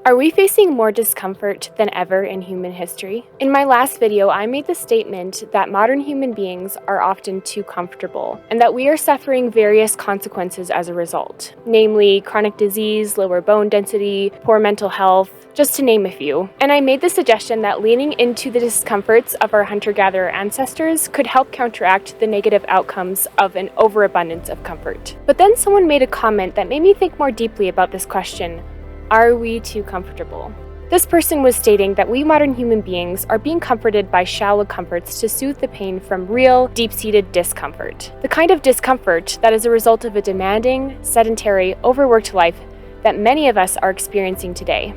Are we facing more discomfort than ever in human history? In my last video, I made the statement that modern human beings are often too comfortable and that we are suffering various consequences as a result, namely chronic disease, lower bone density, poor mental health, just to name a few. And I made the suggestion that leaning into the discomforts of our hunter-gatherer ancestors could help counteract the negative outcomes of an overabundance of comfort. But then someone made a comment that made me think more deeply about this question. Are we too comfortable? This person was stating that we modern human beings are being comforted by shallow comforts to soothe the pain from real, deep-seated discomfort. The kind of discomfort that is a result of a demanding, sedentary, overworked life that many of us are experiencing today.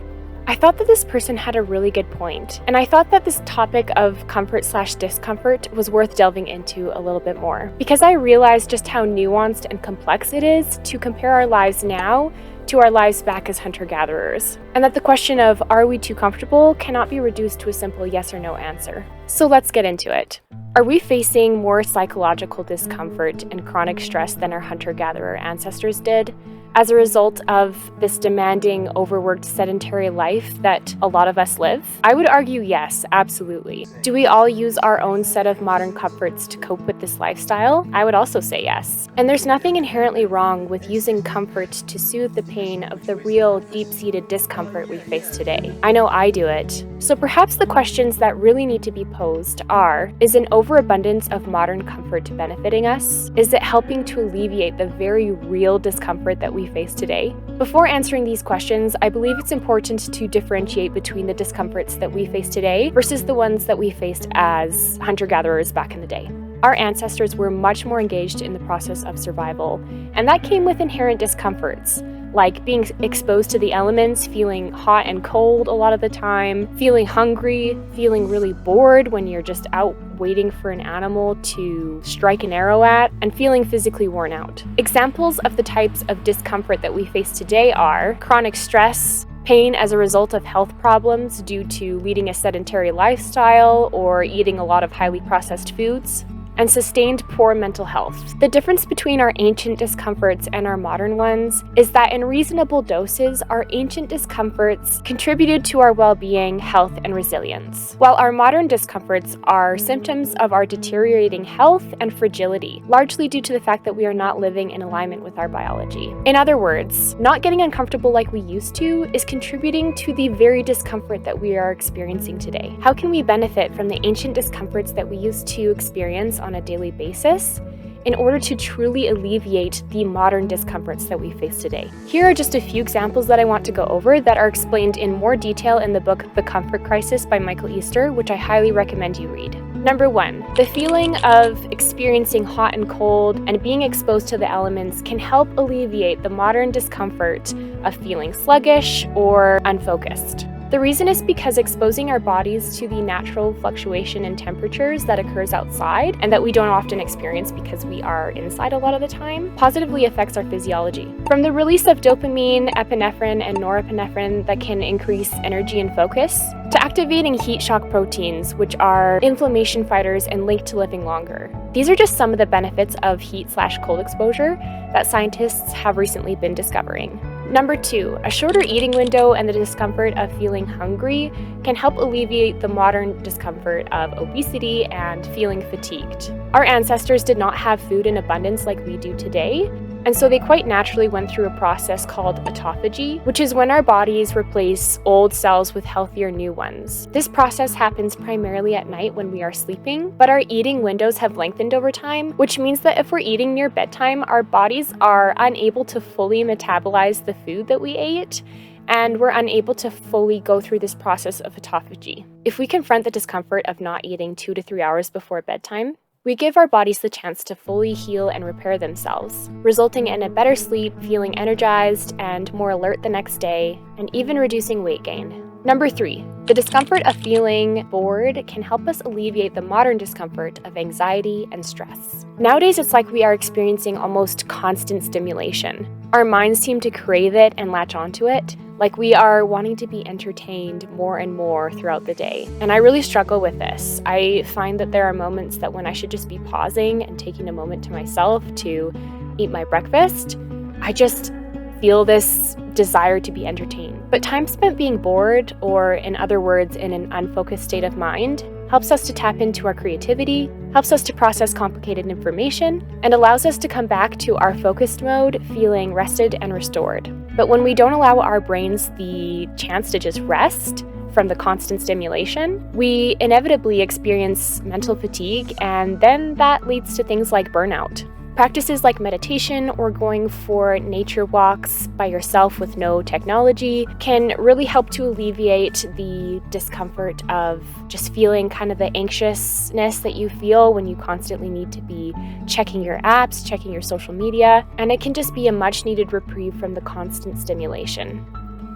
I thought that this person had a really good point, and I thought that this topic of comfort/discomfort was worth delving into a little bit more, because I realized just how nuanced and complex it is to compare our lives now to our lives back as hunter-gatherers, and that the question of are we too comfortable cannot be reduced to a simple yes or no answer. So let's get into it. Are we facing more psychological discomfort and chronic stress than our hunter-gatherer ancestors did as a result of this demanding, overworked, sedentary life that a lot of us live? I would argue yes, absolutely. Do we all use our own set of modern comforts to cope with this lifestyle? I would also say yes. And there's nothing inherently wrong with using comfort to soothe the pain of the real, deep-seated discomfort we face today. I know I do it. So perhaps the questions that really need to be posed are, is an overabundance of modern comfort benefiting us? Is it helping to alleviate the very real discomfort that we face today? Before answering these questions, I believe it's important to differentiate between the discomforts that we face today versus the ones that we faced as hunter-gatherers back in the day. Our ancestors were much more engaged in the process of survival, and that came with inherent discomforts, like being exposed to the elements, feeling hot and cold a lot of the time, feeling hungry, feeling really bored when you're just out waiting for an animal to strike an arrow at, and feeling physically worn out. Examples of the types of discomfort that we face today are chronic stress, pain as a result of health problems due to leading a sedentary lifestyle or eating a lot of highly processed foods, and sustained poor mental health. The difference between our ancient discomforts and our modern ones is that in reasonable doses, our ancient discomforts contributed to our well-being, health, and resilience, while our modern discomforts are symptoms of our deteriorating health and fragility, largely due to the fact that we are not living in alignment with our biology. In other words, not getting uncomfortable like we used to is contributing to the very discomfort that we are experiencing today. How can we benefit from the ancient discomforts that we used to experience on a daily basis in order to truly alleviate the modern discomforts that we face today? Here are just a few examples that I want to go over that are explained in more detail in the book The Comfort Crisis by Michael Easter, which I highly recommend you read. Number 1, the feeling of experiencing hot and cold and being exposed to the elements can help alleviate the modern discomfort of feeling sluggish or unfocused. The reason is because exposing our bodies to the natural fluctuation in temperatures that occurs outside and that we don't often experience because we are inside a lot of the time positively affects our physiology. From the release of dopamine, epinephrine, and norepinephrine that can increase energy and focus, to activating heat shock proteins, which are inflammation fighters and linked to living longer. These are just some of the benefits of heat/cold exposure that scientists have recently been discovering. Number 2, a shorter eating window and the discomfort of feeling hungry can help alleviate the modern discomfort of obesity and feeling fatigued. Our ancestors did not have food in abundance like we do today, and so they quite naturally went through a process called autophagy, which is when our bodies replace old cells with healthier new ones. This process happens primarily at night when we are sleeping, but our eating windows have lengthened over time, which means that if we're eating near bedtime, our bodies are unable to fully metabolize the food that we ate, and we're unable to fully go through this process of autophagy. If we confront the discomfort of not eating 2 to 3 hours before bedtime, we give our bodies the chance to fully heal and repair themselves, resulting in a better sleep, feeling energized and more alert the next day, and even reducing weight gain. Number 3, the discomfort of feeling bored can help us alleviate the modern discomfort of anxiety and stress. Nowadays, it's like we are experiencing almost constant stimulation. Our minds seem to crave it and latch onto it, like we are wanting to be entertained more and more throughout the day. And I really struggle with this. I find that there are moments that when I should just be pausing and taking a moment to myself to eat my breakfast, I just feel this desire to be entertained. But time spent being bored, or in other words, in an unfocused state of mind, helps us to tap into our creativity, helps us to process complicated information, and allows us to come back to our focused mode feeling rested and restored. But when we don't allow our brains the chance to just rest from the constant stimulation, we inevitably experience mental fatigue, and then that leads to things like burnout. Practices like meditation or going for nature walks by yourself with no technology can really help to alleviate the discomfort of just feeling kind of the anxiousness that you feel when you constantly need to be checking your apps, checking your social media, and it can just be a much needed reprieve from the constant stimulation.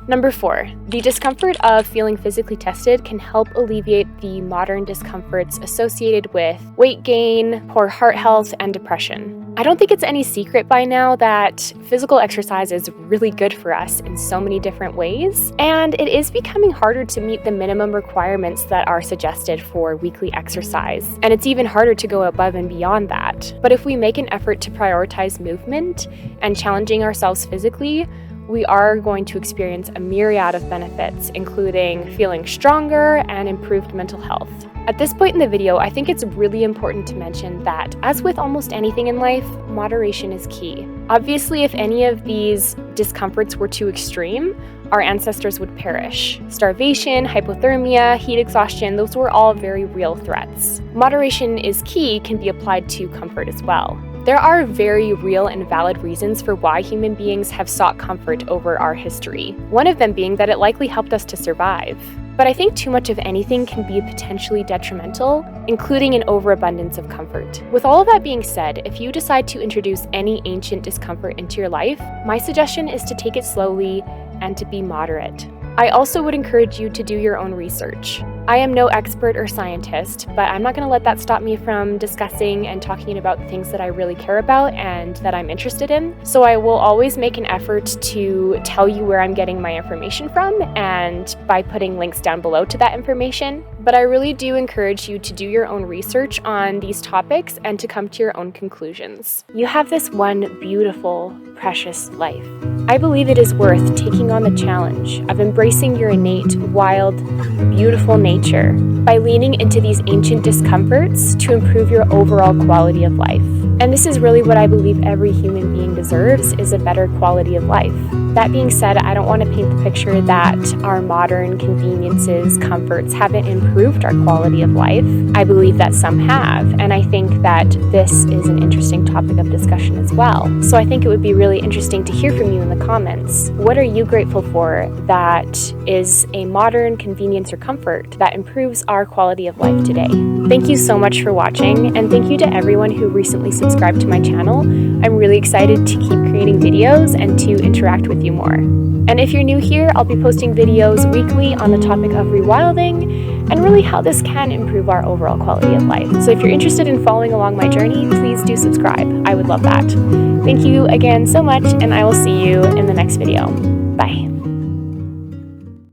Number 4, the discomfort of feeling physically tested can help alleviate the modern discomforts associated with weight gain, poor heart health, and depression. I don't think it's any secret by now that physical exercise is really good for us in so many different ways, and it is becoming harder to meet the minimum requirements that are suggested for weekly exercise, and it's even harder to go above and beyond that. But if we make an effort to prioritize movement and challenging ourselves physically, we are going to experience a myriad of benefits, including feeling stronger and improved mental health. At this point in the video, I think it's really important to mention that, as with almost anything in life, moderation is key. Obviously, if any of these discomforts were too extreme, our ancestors would perish. Starvation, hypothermia, heat exhaustion, those were all very real threats. Moderation is key can be applied to comfort as well. There are very real and valid reasons for why human beings have sought comfort over our history, one of them being that it likely helped us to survive. But I think too much of anything can be potentially detrimental, including an overabundance of comfort. With all of that being said, if you decide to introduce any ancient discomfort into your life, my suggestion is to take it slowly and to be moderate. I also would encourage you to do your own research. I am no expert or scientist, but I'm not going to let that stop me from discussing and talking about the things that I really care about and that I'm interested in. So I will always make an effort to tell you where I'm getting my information from, and by putting links down below to that information. But I really do encourage you to do your own research on these topics and to come to your own conclusions. You have this one beautiful, precious life. I believe it is worth taking on the challenge of embracing your innate, wild, beautiful nature by leaning into these ancient discomforts to improve your overall quality of life. And this is really what I believe every human being deserves, is a better quality of life. That being said, I don't want to paint the picture that our modern conveniences, comforts haven't improved our quality of life. I believe that some have, and I think that this is an interesting topic of discussion as well. So I think it would be really interesting to hear from you in the comments. What are you grateful for that is a modern convenience or comfort that improves our quality of life today? Thank you so much for watching, and thank you to everyone who recently subscribed to my channel. I'm really excited to keep creating videos and to interact with you more. And if you're new here, I'll be posting videos weekly on the topic of rewilding and really how this can improve our overall quality of life. So if you're interested in following along my journey, please do subscribe. I would love that. Thank you again so much, and I will see you in the next video. Bye.